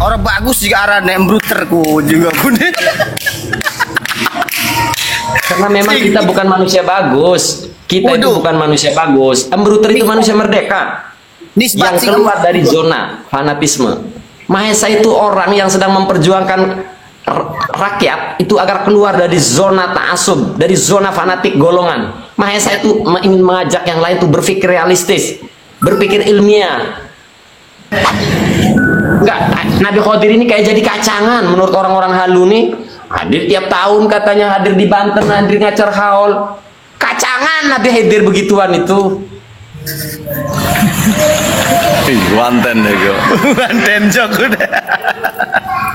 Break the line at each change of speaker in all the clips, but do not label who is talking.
Orang bagus juga arane embruterku juga pun.
Karena memang kita bukan manusia bagus. Kita itu bukan manusia bagus. Embruter itu manusia merdeka yang keluar dari zona fanatisme. Mahesa itu orang yang sedang memperjuangkan rakyat itu agar keluar dari zona ta'assub, dari zona fanatik golongan. Mahesa itu ingin mengajak yang lain tuh berpikir realistis, berpikir ilmiah. Enggak, Nabi Khidir ini kayak jadi kacangan menurut orang-orang halu nih. Hadir tiap tahun katanya, hadir di Banten, hadir ngacar haul. Kacangan Nabi Khidir begituan itu.
Wanten ya,
Banten jok udah.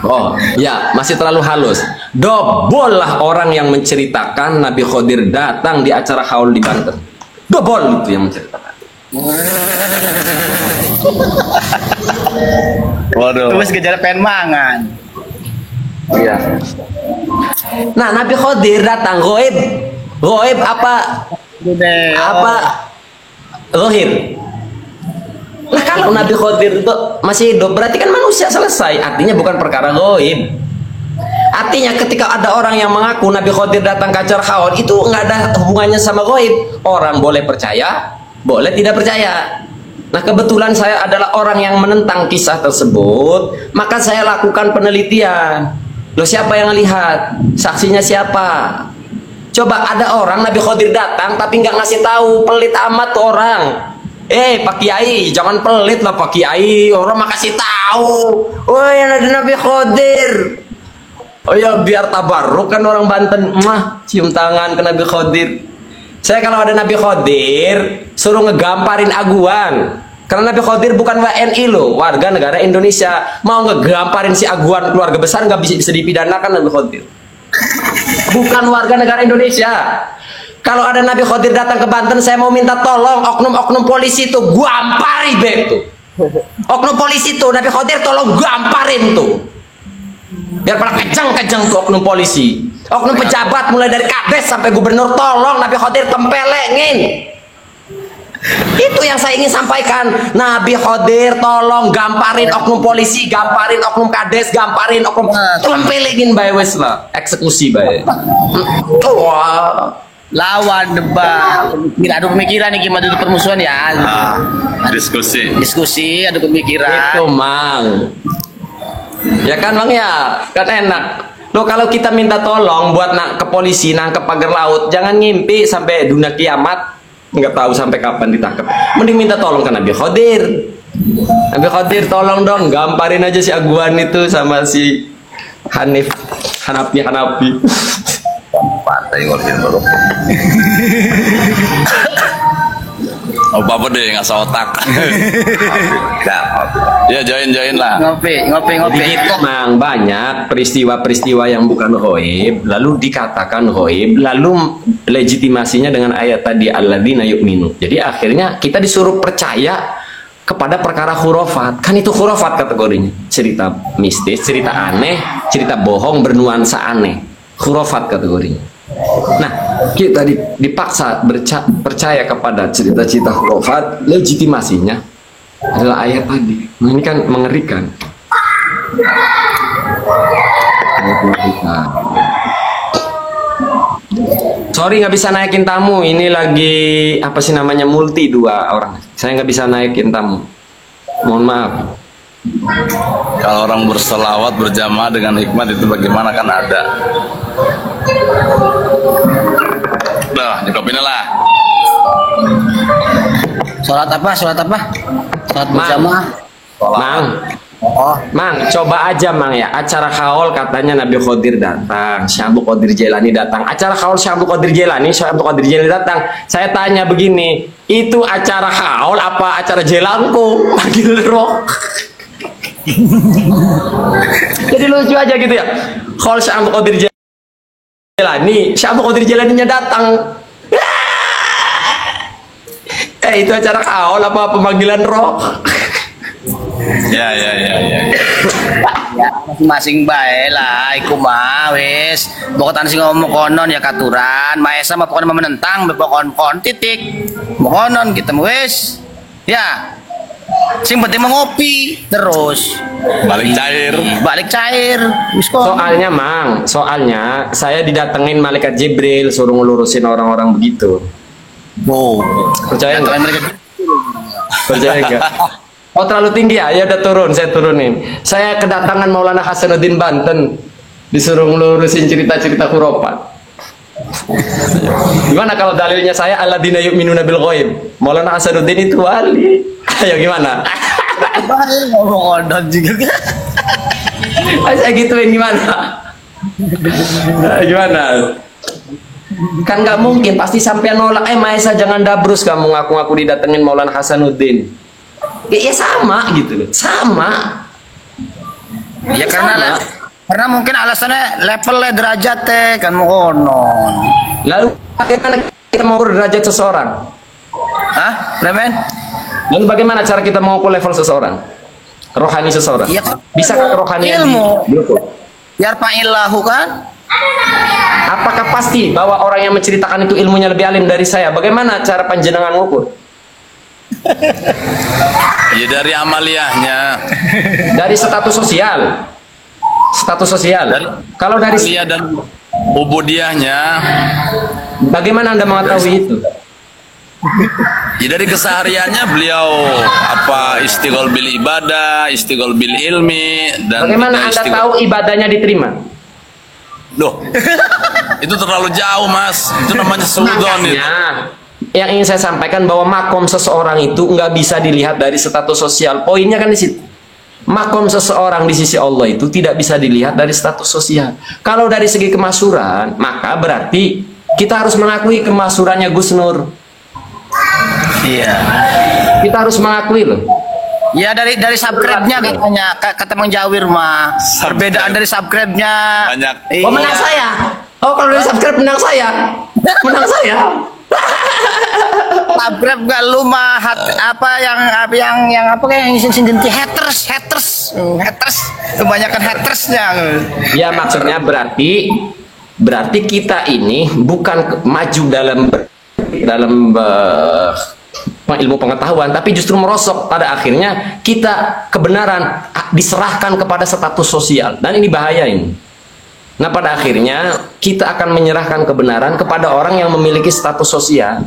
Oh ya, masih terlalu halus. Dobol lah orang yang menceritakan Nabi Khidir datang di acara haul di Banten. Dobol itu yang menceritakan.
Waduh.
Terus gejala pengen mangan.
Iya. Nah, Nabi Khidir datang goib. Goib apa? Apa? Gohir. Nah, kalau Nabi Khidir itu masih hidup, berarti kan manusia selesai. Artinya bukan perkara goib. Artinya ketika ada orang yang mengaku Nabi Khidir datang ke acara haul, itu nggak ada hubungannya sama goib. Orang boleh percaya, boleh tidak percaya. Nah, kebetulan saya adalah orang yang menentang kisah tersebut, maka saya lakukan penelitian. Loh, siapa yang lihat? Saksinya siapa? Coba ada orang Nabi Khidir datang tapi nggak ngasih tahu, pelit amat tuh orang. Pak Kiai, jangan pelit lah Pak Kiai. Orang makasih tahu. Oh ya, ada Nabi Khidir. Oh ya, biar tabarruk kan orang Banten. Cium tangan ke Nabi Khidir. Saya kalau ada Nabi Khidir suruh ngegamparin aguan. Karena Nabi Khidir bukan WNI loh, warga negara Indonesia. Mau ngegamparin si aguan keluarga besar nggak bisa dipidanakan Nabi Khidir. Bukan warga negara Indonesia. Kalau ada Nabi Khidir datang ke Banten, saya mau minta tolong oknum-oknum polisi itu gampari betul. Oknum polisi itu Nabi Khidir tolong gamparin tuh. Biar pada kejang-kejang tuh oknum polisi. Oknum pejabat mulai dari kades sampai gubernur, tolong Nabi Khidir tempelengin. Itu yang saya ingin sampaikan. Nabi Khidir tolong gamparin oknum polisi, gamparin oknum kades, gamparin oknum, tempelengin bae wes lah, eksekusi bae. Wah.
Lawan debat. Adu pemikiran nih gimana dulu permusuhan ya. Diskusi, adu pemikiran.
Itu Mang. Ya kan Bang ya, kan enak. Loh, kalau kita minta tolong buat ke polisi nangkep pagar laut, jangan ngimpi sampai dunia kiamat, nggak tahu sampai kapan ditangkap. Mending minta tolong ke Nabi Khidir. Nabi Khidir tolong dong, gamparin aja si aguan itu sama si Hanafi.
Pantai ngorsin baru. Oh, apa deh nggak otak. Ya join lah.
Ngopi.
Begitu Mang, banyak peristiwa-peristiwa yang bukan ghaib lalu dikatakan ghaib, lalu legitimasinya dengan ayat tadi alladzina yu'minu. Jadi akhirnya kita disuruh percaya kepada perkara khurafat. Kan itu khurafat kategorinya. Cerita mistis, cerita aneh, cerita bohong bernuansa aneh. Khurafat kategorinya. Nah, kita dipaksa percaya kepada cerita-cerita khurafat, legitimasinya adalah ayat tadi. Nah, ini kan mengerikan. Sorry nggak bisa naikin tamu. Ini lagi apa sih namanya, multi 2 orang. Saya nggak bisa naikin tamu. Mohon maaf.
Kalau orang berselawat berjamaah dengan hikmat itu bagaimana, kan ada. Dah, nyukapin lah.
Sholat apa? Sholat berjamaah.
Mang, coba aja Mang ya, acara haul katanya Nabi Khidir datang, Syekh Abdul Qadir Jailani datang. Acara haul Syekh Abdul Qadir Jailani, datang. Saya tanya begini, itu acara haul apa acara jelangkung? Panggil roh. Jadi lucu aja gitu ya. Haul Syekh Abdul Qadir Jailani, Syekh Abdul Qadir Jailaninya datang. Itu acara haul apa pemanggilan roh?
Ya.
Ya, masing-masing bae lah iku mah wis. Pokokan sing ngomong konon ya katuran, Maesa mah pokoknya menentang pokon titik. Konon kita wis. Ya. Sing penting mengopi terus.
Balik cair.
Balik cair. Wis kok.
Soalnya Mang, soalnya saya didatengin malaikat Jibril suruh ngelurusin orang-orang begitu.
Oh.
Percaya nggak?
Mereka
Percaya nggak? Oh terlalu tinggi ya? Ya udah turun, saya turunin. Saya kedatangan Maulana Hasanuddin Banten, disuruh ngelurusin cerita-cerita khurafat. Gimana kalau dalilnya saya alladzina yu'minuna bil ghaib? Maulana Hasanuddin itu wali. Ayo gimana?
ngomong odot juga.
Ayo saya gituin gimana? Gimana? Kan nggak mungkin, pasti sampai nolak. Maesa jangan dabrus kamu ngaku-ngaku didatengin Maulana Hasanuddin. Ya sama gitu loh, sama.
Ya karena mungkin alasannya levelnya derajat kan mau konon.
Lalu bagaimana kita mengukur derajat seseorang?
Hah, Remen?
Lalu bagaimana cara kita mengukur level seseorang? Rohani seseorang.
Iya, kan?
Bisa kerohanian
Ilmu.
diukur?
Yarfa'illahu kan?
Apakah pasti bahwa orang yang menceritakan itu ilmunya lebih alim dari saya? Bagaimana cara panjenengan mengukur?
Ya dari amaliyahnya.
Dari status sosial. Status sosial. Kalau dari
Amaliyah dan ubudiyahnya.
bagaimana Anda mengetahui itu?
Ya dari kesehariannya beliau istighol bil ibadah, istighol bil ilmi, dan
Bagaimana Anda tahu ibadahnya diterima?
Loh, itu terlalu jauh Mas. Itu namanya suudzon itu.
Makanya, yang ingin saya sampaikan bahwa makom seseorang itu nggak bisa dilihat dari status sosial. Poinnya kan di situ. Makom seseorang di sisi Allah itu tidak bisa dilihat dari status sosial. Kalau dari segi kemasuran, maka berarti kita harus mengakui kemasurannya Gus Nur.
Iya.
Kita harus mengakui loh.
Ya dari subscribe-nya katanya kata Mang Jawir mah. Perbedaan dari subscribe-nya.
Banyak.
Oh menang saya. Oh kalau dari subscribe menang saya. Menang saya.
Subscribe gak lu mah apa yang kayak yang sinti haters. Kebanyakan hatersnya.
Ya maksudnya berarti kita ini bukan maju dalam ilmu pengetahuan, tapi justru merosok. Pada akhirnya kita kebenaran diserahkan kepada status sosial, dan ini bahaya ini. Nah pada akhirnya kita akan menyerahkan kebenaran kepada orang yang memiliki status sosial.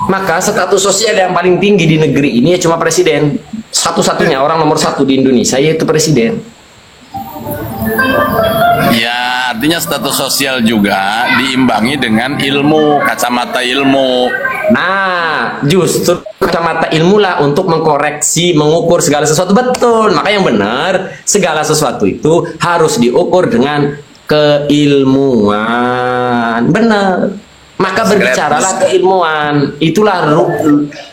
Maka status sosial yang paling tinggi di negeri ini ya cuma presiden. Satu-satunya orang nomor satu di Indonesia yaitu presiden.
Ya, artinya status sosial juga diimbangi dengan ilmu, kacamata ilmu.
Nah, justru kacamata ilmu lah untuk mengkoreksi, mengukur segala sesuatu. Betul, maka yang benar, segala sesuatu itu harus diukur dengan keilmuan. Benar. Maka berbicaralah keilmuan. Itulah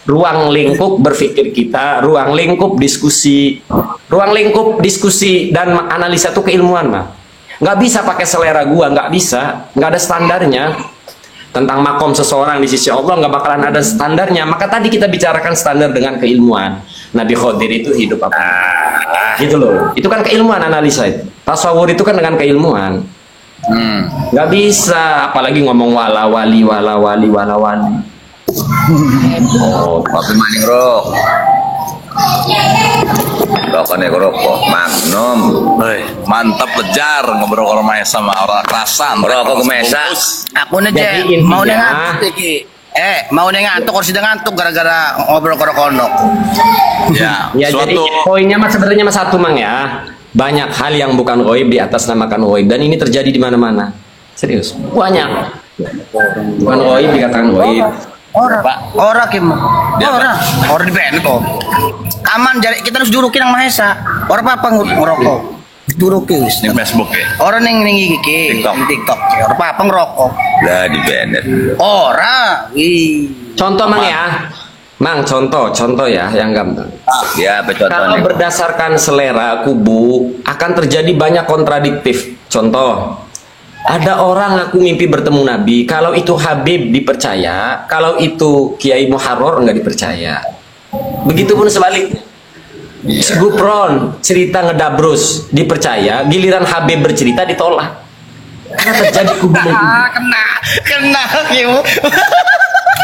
ruang lingkup berpikir kita, ruang lingkup diskusi. Ruang lingkup diskusi dan analisa itu keilmuan, Pak. Nggak bisa pakai selera gua, nggak bisa. Nggak ada standarnya. Tentang makom seseorang di sisi Allah nggak bakalan ada standarnya. Maka tadi kita bicarakan standar dengan keilmuan. Nabi Khidir itu hidup apa? Gitu loh. Itu kan keilmuan analisa itu. Tasawur itu kan dengan keilmuan. Nggak bisa, apalagi ngomong wala wali.
Oh, kopi maning rok. Rokoknya rokok Magnum.
Hei, mantap lejar ngobrol kalau main sama orang kerasan.
Rokok kemesa.
Aku nih
Jadi
mau
intinya-
ngantuk iki. Mau ngantuk, kursi ngantuk gara-gara ngobrol korok-konok.
Ya,
Ya jadi
suatu
poinnya mas sebenarnya mas satu Mang ya. Banyak hal yang bukan ghaib di atas namakan ghaib, dan ini terjadi di mana-mana. Serius. Banyak. Bukan ghaib dikatakan ghaib.
Ora Kim. Ora di band kok. Aman jadi kita harus jurukin yang Mahesa. Ora apa-apa ngerokok. Jurukin wis.
di Facebook ya.
Ora ning iki TikTok. Ora apa-apa ngerokok.
Lah di Bennett.
Ora.
Contoh Mang ya. Mang, contoh ya yang gampang.
Ya, apa
Kalau
contohnya?
berdasarkan selera kubu akan terjadi banyak kontradiktif. Contoh, ada orang aku mimpi bertemu Nabi. Kalau itu Habib dipercaya, kalau itu Kiai Muharrar nggak dipercaya. Begitupun sebaliknya. Gupron cerita ngedabrus dipercaya, giliran Habib bercerita ditolak. Karena terjadi kubu mengkubu.
Kena Kim.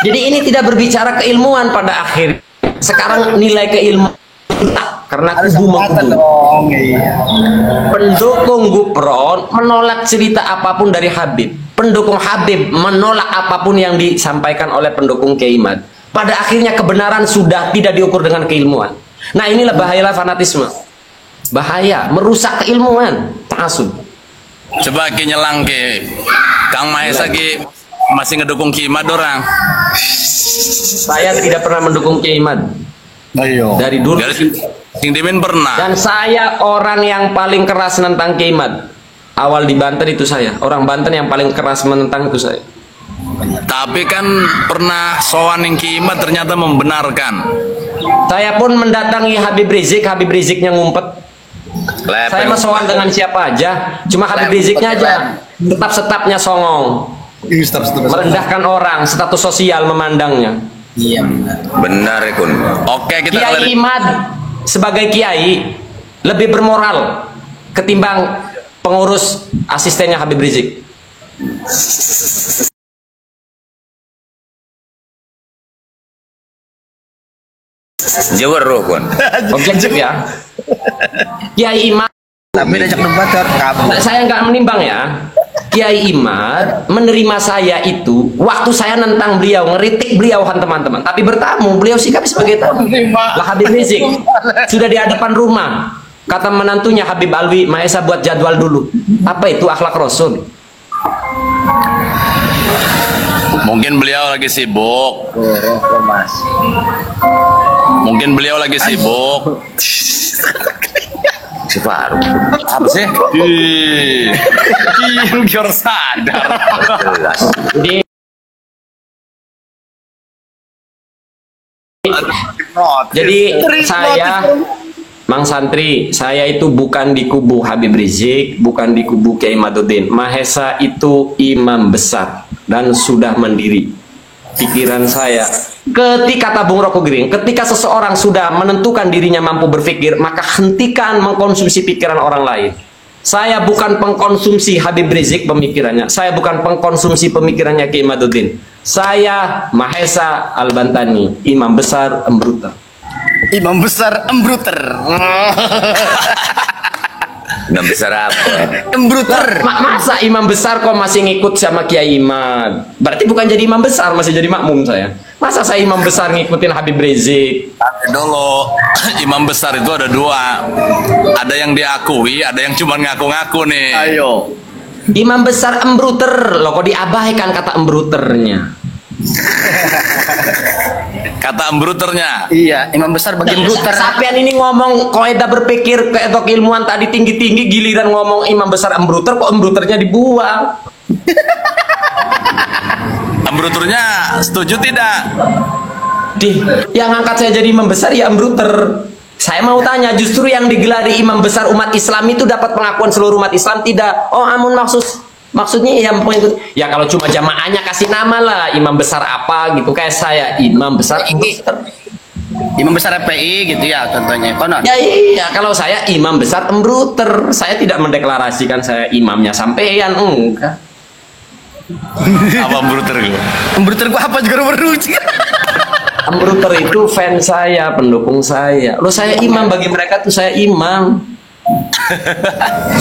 Jadi ini tidak berbicara keilmuan pada akhir. Sekarang nilai keilmuan karena
Ada
kubu
kesempatan
mengkubu.
dong. Iya.
Pendukung Gufron menolak cerita apapun dari Habib. Pendukung Habib menolak apapun yang disampaikan oleh pendukung Kiai Imad. Pada akhirnya kebenaran sudah tidak diukur dengan keilmuan. Nah inilah bahayalah fanatisme. Bahaya, merusak keilmuan. Ta'asub.
Coba ki nyelang ki. Kang Mahesa ki masih ngedukung Ki Imad orang.
Saya tidak pernah mendukung Kiai Imad.
Ayo.
Dari dulu.
Dari Sing Dimin pernah.
Dan saya orang yang paling keras menentang Kiai Imad. Awal di Banten itu saya. Orang Banten yang paling keras menentang itu saya.
Tapi kan pernah sowaning Ki Imad ternyata membenarkan.
Saya pun mendatangi Habib Riziknya ngumpet. Saya masowan dengan siapa aja, cuma Habib Riziknya aja. Tetap-setapnya songong. Merendahkan orang, status sosial memandangnya.
Iya benar.
Benar ya kun.
Oke, kita
Kiai Imad sebagai kiai lebih bermoral ketimbang pengurus asistennya Habib Rizik.
Jawar roh kun.
Objektif ya. Kiai Imad,
Tapi diajak debat kabur.
saya nggak menimbang ya. Kiai Imad menerima saya itu waktu saya nentang beliau, ngeritik beliau kan teman-teman. Tapi bertamu, beliau sikap sebagai tamu. Lah Habib Rizik sudah di hadapan rumah. Kata menantunya Habib Alwi, Mahesa buat jadwal dulu. Apa itu akhlak Rasul?
mungkin beliau lagi sibuk.
Mas.
Mungkin beliau lagi sibuk.
Si Faruk.
Apa sih? Ih, lu kira sadar.
Jelas.
Jadi saya Mang Santri, saya itu bukan di kubu Habib Rizik, bukan di kubu Kiai Imaduddin. Mahesa itu imam besar dan sudah mandiri. Pikiran saya, ketika tabung rokok gering, ketika seseorang sudah menentukan dirinya mampu berpikir, maka hentikan mengkonsumsi pikiran orang lain. Saya bukan pengkonsumsi Habib Rizik pemikirannya, saya bukan pengkonsumsi pemikirannya Kiai Imaduddin. Saya Mahesa Al-Bantani, imam besar Embruter.
Imam besar Embruter.
Imam besar apa?
Embruter.
Masa imam besar kok masih ngikut sama Kiai Imad? Berarti bukan jadi imam besar, masih jadi makmum saya. Masa saya imam besar ngikutin Habib Rizik?
Tapi dulu imam besar itu ada dua. Ada yang diakui, ada yang cuma ngaku-ngaku nih.
Ayo.
Imam besar Embruter, loh kok diabaikan kata Embruternya?
Kata embruternya.
Iya, imam besar bagian bruter.
Sapian ini ngomong kaidah berpikir keetok ilmuwan tadi tinggi-tinggi, giliran ngomong imam besar Embruter, kok Embruternya dibuang?
Embruternya setuju tidak?
Yang angkat saya jadi imam besar ya Embruter. Saya mau tanya, justru yang digelari imam besar umat Islam itu dapat pengakuan seluruh umat Islam tidak? Oh amun maksudnya yang pengikut. Ya kalau cuma jamaahnya kasih nama lah, imam besar apa gitu, kayak saya imam besar Embruter.
Imam besar FPI gitu ya contohnya. Konon.
Ya iya, kalau saya imam besar Embruter, saya tidak mendeklarasikan saya imamnya sampean, enggak.
Apa embruter gue?
Embruter gua apa juga baru.
Embruter itu fans saya, pendukung saya. Loh saya imam, bagi mereka tuh saya imam.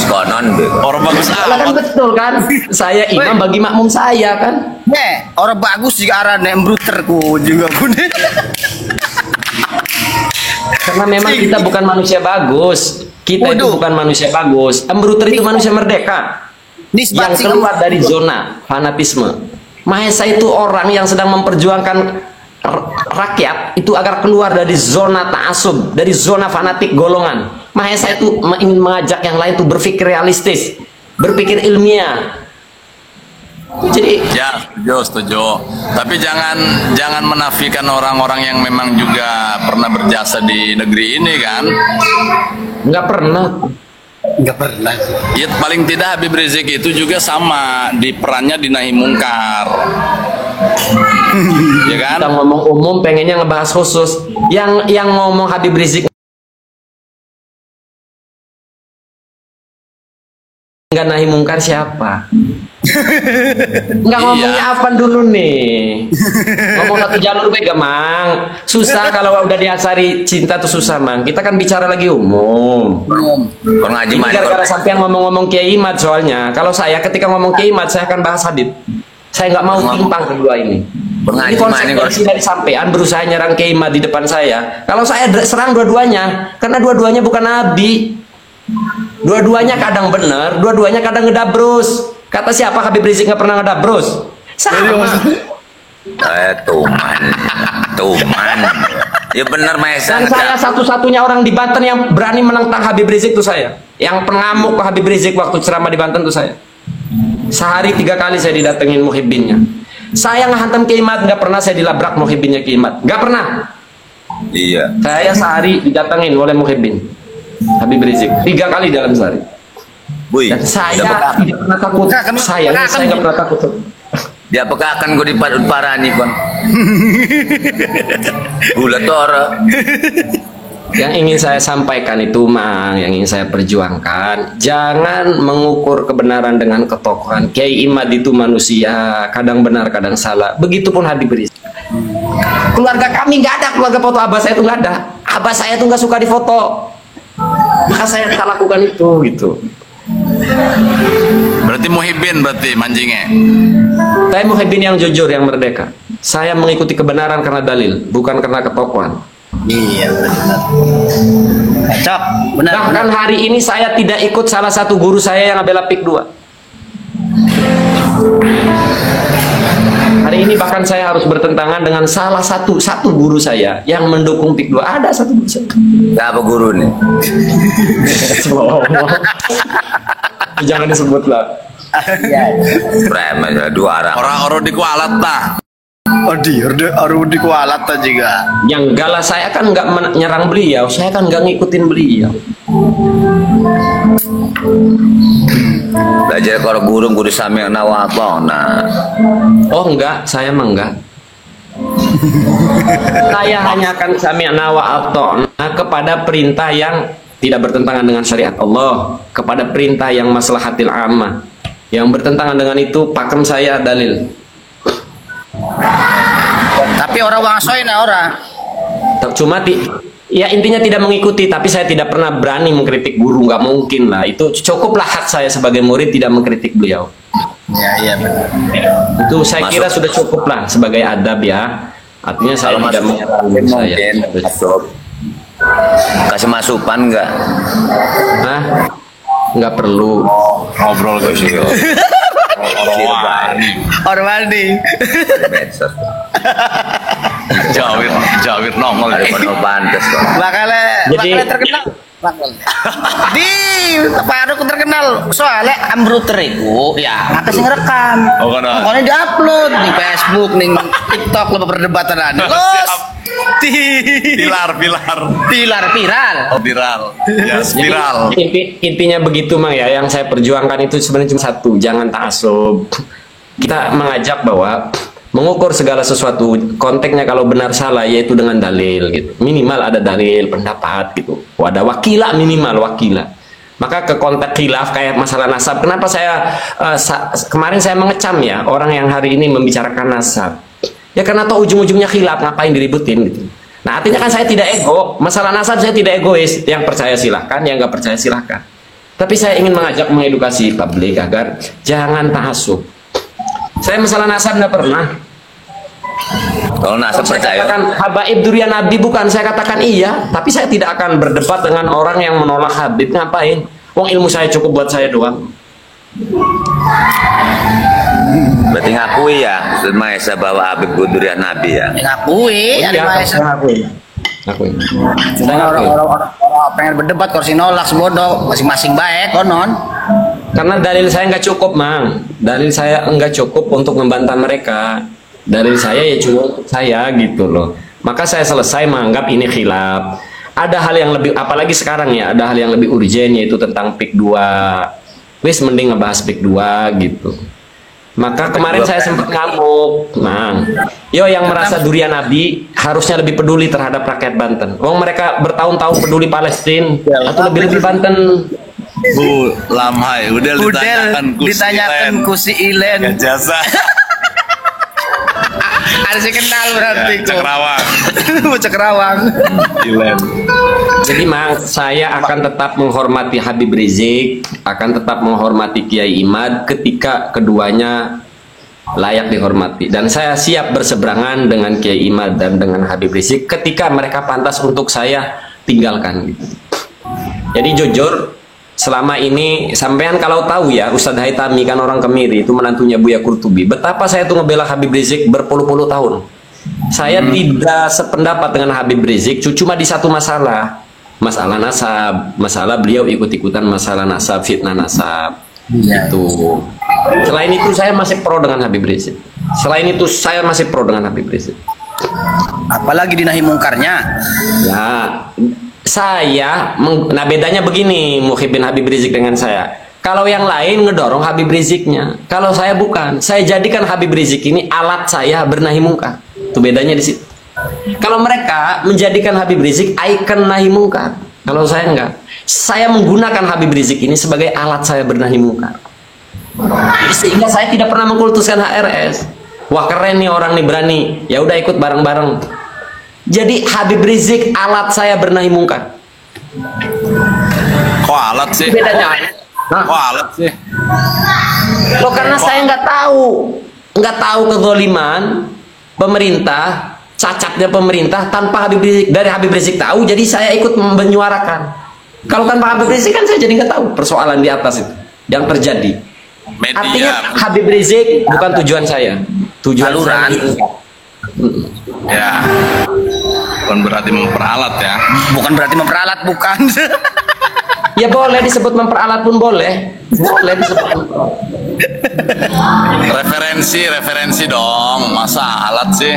Konon be.
Orang bagus
Lah kan
amat.
betul kan? Saya imam bagi makmum saya kan.
Orang bagus juga arane Embruter ku juga pun.
Karena memang kita bukan manusia bagus. Kita itu bukan manusia bagus. Embruter itu manusia merdeka yang keluar dari zona fanatisme. Mahesa itu orang yang sedang memperjuangkan rakyat itu agar keluar dari zona ta'asub, dari zona fanatik golongan. Mahesa itu ingin mengajak yang lain tuh berpikir realistis, berpikir ilmiah. Jadi
Ya, setuju. Tapi jangan menafikan orang-orang yang memang juga pernah berjasa di negeri ini kan.
nggak pernah.
Enggak pernah.
Ya paling tidak Habib Rizik itu juga sama di perannya di Nahi Mungkar. Ya kan?
Kita ngomong umum, pengennya ngebahas khusus. Yang ngomong Habib Rizik nggak nahi mungkar siapa? Nggak ngomongnya apa dulu nih? Ngomong satu jalur gue Mang. Susah kalau udah diasari cinta tuh susah Mang. Kita kan bicara lagi umum.
Kau ngaji
Ini
mana?
gara-gara sampai ngomong-ngomong Kiai Imad soalnya. Kalau saya ketika ngomong Kiai Imad saya akan bahas Habib. Saya nggak mau timpang kedua ini. Ini konsekuensi dari sampean berusaha nyerang Kiai Imad di depan saya. Kalau saya serang dua-duanya, karena dua-duanya bukan nabi. Dua-duanya kadang benar, dua-duanya kadang ngedabrus. Kata siapa Habib Rizik nggak pernah ngedabrus? Sama.
Tuman. Ya benar Maesa.
Dan saya satu-satunya orang di Banten yang berani menentang Habib Rizik itu saya. Yang pengamuk ke Habib Rizik waktu ceramah di Banten itu saya. Sehari 3 kali saya didatengin muhibbinnya. Saya ngehantam Kiai Imad, nggak pernah saya dilabrak muhibbinnya Kiai Imad. Nggak pernah.
Iya.
Saya sehari didatengin oleh muhibbin Habib Rizik 3 kali dalam sehari.
Wih.
Dan saya tidak pernah takut. Saya nggak pernah takut.
Dia apakah akan gue dipadut parani kon? Gula tora.
Yang ingin saya sampaikan itu Mang, yang ingin saya perjuangkan, jangan mengukur kebenaran dengan ketokohan. Kiai Imad itu manusia, kadang benar, kadang salah. Begitupun Habib Rizik. Keluarga kami nggak ada keluarga foto abah saya itu nggak ada. Abah saya tuh nggak suka difoto. Maka saya tak lakukan itu gitu.
Berarti muhibbin berarti mancingnya.
Saya muhibbin yang jujur, yang merdeka. Saya mengikuti kebenaran karena dalil, bukan karena ketokohan.
Iya benar. Cocok, benar.
Bahkan hari ini saya tidak ikut salah satu guru saya yang bela PIK 2. Hari ini bahkan saya harus bertentangan dengan salah satu guru saya yang mendukung PIK 2. Ada satu guru saya.
Apa guru nih?
Jangan disebut lah.
Preman dua arah.
Orang-orang di Kualat nah.
Orang di kualat juga.
Yang galah saya kan nggak menyerang beliau, saya kan nggak ngikutin beliau.
Belajar kalau guru sami nawa apa nah.
Oh enggak, saya mah enggak. Saya hanya akan sami'na wa ata'na kepada perintah yang tidak bertentangan dengan syariat Allah, kepada perintah yang maslahatil ammah. Yang bertentangan dengan itu pakem saya dalil.
Tapi orang wangsoin orang.
Cuma ya intinya tidak mengikuti, tapi saya tidak pernah berani mengkritik guru, nggak mungkin lah. Itu cukuplah hak saya sebagai murid tidak mengkritik beliau.
Iya benar.
Itu saya kira sudah cukup lah sebagai adab ya. Artinya saya tidak menyerang guru saya.
Kasih masukan enggak?
Hah? Nggak perlu.
Ngobrol ke situ.
Orang mandi.
Jawir nongol
Ada penuh pantes kok.
Bakal terkenal. Di Faruk terkenal soalnya ambruter iku ya apa sih ngerekam.
Oh, kan.
Pokoknya diupload di Facebook, nih TikTok lo perdebatan ada. Terus
Pilar.
viral.
Oh, viral. Ya, viral.
Intinya begitu Mang ya. Yang saya perjuangkan itu sebenarnya cuma satu, jangan ta'assub. Kita mengajak bahwa mengukur segala sesuatu konteksnya kalau benar salah yaitu dengan dalil gitu. Minimal ada dalil pendapat gitu. Ada wakilah minimal wakilah. Maka ke konteks khilaf kayak masalah nasab. Kenapa saya kemarin saya mengecam ya orang yang hari ini membicarakan nasab. Ya karena toh ujung-ujungnya khilaf, ngapain diributin gitu. Nah artinya kan saya tidak ego. Masalah nasab saya tidak egois. Yang percaya silahkan, yang nggak percaya silahkan. Tapi saya ingin mengajak mengedukasi publik agar jangan ta'assub. Saya masalah nasab nggak pernah.
Kalau nasab
Saya
percaya.
katakan habaib durian Nabi bukan, saya katakan iya, tapi saya tidak akan berdebat dengan orang yang menolak Habib. Ngapain? Wong ilmu saya cukup buat saya doang.
Berarti ngakui ya Maesa bahwa Habib Durian Nabi ya.
Ngakui, ada Maesa.
Ngakui.
Cuma orang-orang pengen berdebat kursi nolak sebodoh masing-masing baik konon.
Karena dalil saya nggak cukup, Mang. Dalil saya nggak cukup untuk membantah mereka. Dalil saya ya cuma saya gitu loh. Maka saya selesai menganggap ini khilaf. Ada hal yang lebih, apalagi sekarang ya, ada hal yang lebih urgen yaitu tentang PIK 2. Wis mending ngebahas PIK 2 gitu. Maka kemarin saya sempat ngamuk, Mang. Yo yang merasa durian Nabi harusnya lebih peduli terhadap rakyat Banten. Wong mereka bertahun-tahun peduli Palestina atau lebih-lebih Banten.
Bu Lamhai, Udel
ditanyakan ku si Ilen.
Gak jasa.
Ada si kenal berarti.
Ya, Cekrawang.
Cekrawang.
Ilen.
Jadi Mang, saya akan tetap menghormati Habib Rizik, akan tetap menghormati Kiai Imad ketika keduanya layak dihormati. Dan saya siap berseberangan dengan Kiai Imad dan dengan Habib Rizik ketika mereka pantas untuk saya tinggalkan. Gitu. Jadi jujur, selama ini sampean kalau tahu ya, Ustadz Haitami kan orang Kemiri, itu menantunya Buya Kurtubi. Betapa saya tuh ngebela Habib Rizik berpuluh-puluh tahun. Saya tidak sependapat dengan Habib Rizik, cuma di satu masalah. Masalah nasab, masalah beliau ikut-ikutan masalah nasab, fitnah nasab.
Iya.
Itu. Selain itu saya masih pro dengan Habib Rizik. Selain itu saya masih pro dengan Habib Rizik.
Apalagi dinahi mungkarnya.
Ya, nah bedanya begini, Muhyiddin Habib Rizik dengan saya. Kalau yang lain ngedorong Habib Riziknya, kalau saya bukan. Saya jadikan Habib Rizik ini alat saya bernahi mungkar. Itu bedanya di situ. Kalau mereka menjadikan Habib Rizik ikon nahi mungkar, kalau saya enggak. Saya menggunakan Habib Rizik ini sebagai alat saya bernahi mungkar. Sehingga saya tidak pernah mengkultuskan HRS. Wah keren nih orang nih berani, ya udah ikut bareng-bareng. Jadi Habib Rizik alat saya bernahi mungkar.
Kok alat sih?
Bedanya.
Kok alat sih?
Loh karena saya nggak tahu kezaliman pemerintah, cacatnya pemerintah tanpa Habib Rizik. Dari Habib Rizik tahu, jadi saya ikut menyuarakan. Kalau tanpa Habib Rizik kan saya jadi nggak tahu persoalan di atas itu yang terjadi.
Media.
Artinya Habib Rizik bukan tujuan saya. Tujuan
Saluran.
Ya. Bukan berarti memperalat ya.
Bukan berarti memperalat, bukan.
Ya boleh disebut memperalat pun boleh. Boleh disebut memperalat.
Referensi dong. Masa alat sih?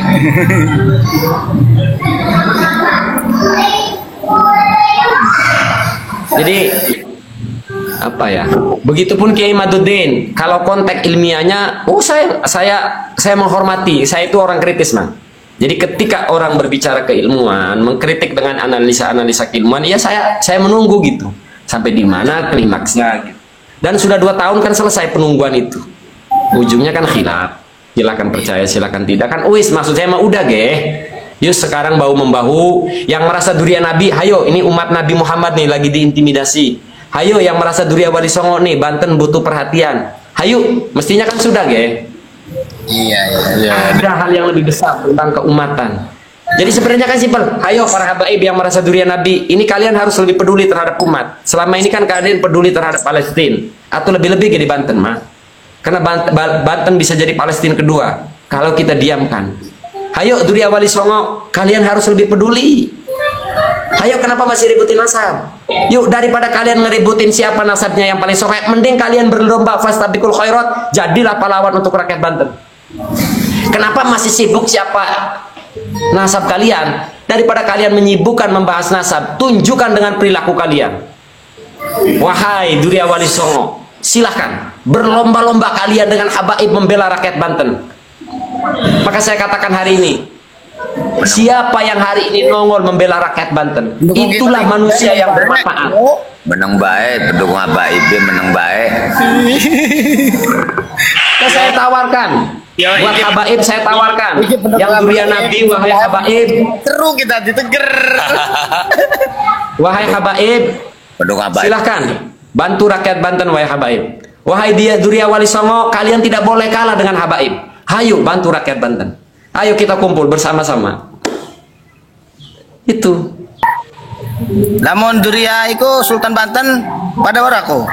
Jadi apa ya? Begitupun Kiai Maduddin. Kalau konteks ilmiahnya, saya menghormati. Saya itu orang kritis, Mang. Jadi ketika orang berbicara keilmuan, mengkritik dengan analisa-analisa keilmuan, ya saya menunggu gitu. Sampai di mana klimaksnya gitu. Dan sudah 2 tahun kan selesai penungguan itu. Ujungnya kan khilaf. Silakan percaya, silakan tidak. Kan maksud saya mah udah Yuk sekarang bahu-membahu. Yang merasa durian Nabi, hayo ini umat Nabi Muhammad nih lagi diintimidasi. Hayo yang merasa Duriya Wali Songo nih, Banten butuh perhatian. Hayo, mestinya kan sudah
Iya.
Ada hal yang lebih besar tentang keumatan. Jadi sebenarnya kan simpel. Hayo para habaib yang merasa durian Nabi, ini kalian harus lebih peduli terhadap umat. Selama ini kan kalian peduli terhadap Palestina, atau lebih-lebih di Banten mah. Karena Banten bisa jadi Palestina kedua kalau kita diamkan. Hayo Duriya Wali Songo, kalian harus lebih peduli. Hayo kenapa masih ributin nasab? Yuk daripada kalian ngeributin siapa nasabnya yang paling soleh, mending kalian berlomba fastabiqul khairat, jadilah pahlawan untuk rakyat Banten. Kenapa masih sibuk siapa nasab kalian? Daripada kalian menyibukkan membahas nasab, tunjukkan dengan perilaku kalian. Wahai Duriya Wali Songo, silahkan berlomba-lomba kalian dengan habaib membela rakyat Banten. Maka saya katakan hari ini, siapa yang hari ini nongol membela rakyat Banten, itulah manusia yang bermanfaat.
Menang baik, pendukung habaib menang baik.
Nah, saya tawarkan buat habaib, saya tawarkan yang durian Nabi, wahai habaib.
Seru kita diteger.
Wahai habaib,
Pendukung habaib.
silahkan bantu rakyat Banten, wahai habaib. Wahai Duriya Wali Songo, kalian tidak boleh kalah dengan habaib. Hayo bantu rakyat Banten. Ayo kita kumpul bersama-sama. Itu.
Namun Duriya iku Sultan Banten pada oraku.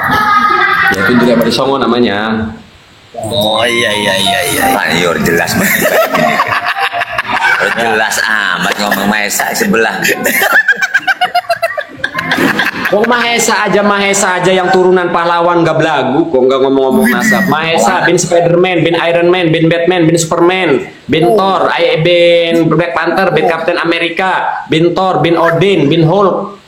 Ya itu Duriya Wali Songo namanya.
Oh iya.
Pak Yor jelas banget. Jelas amat ngomong Maesa sebelah.
Kok Mahesa aja yang turunan pahlawan gak belagu, kok nggak ngomong-ngomong nasab. Mahesa bin Spiderman, bin Iron Man, bin Batman, bin Superman, bin Thor, bin Black Panther, bin Captain America, bin Thor, bin Odin, bin Hulk.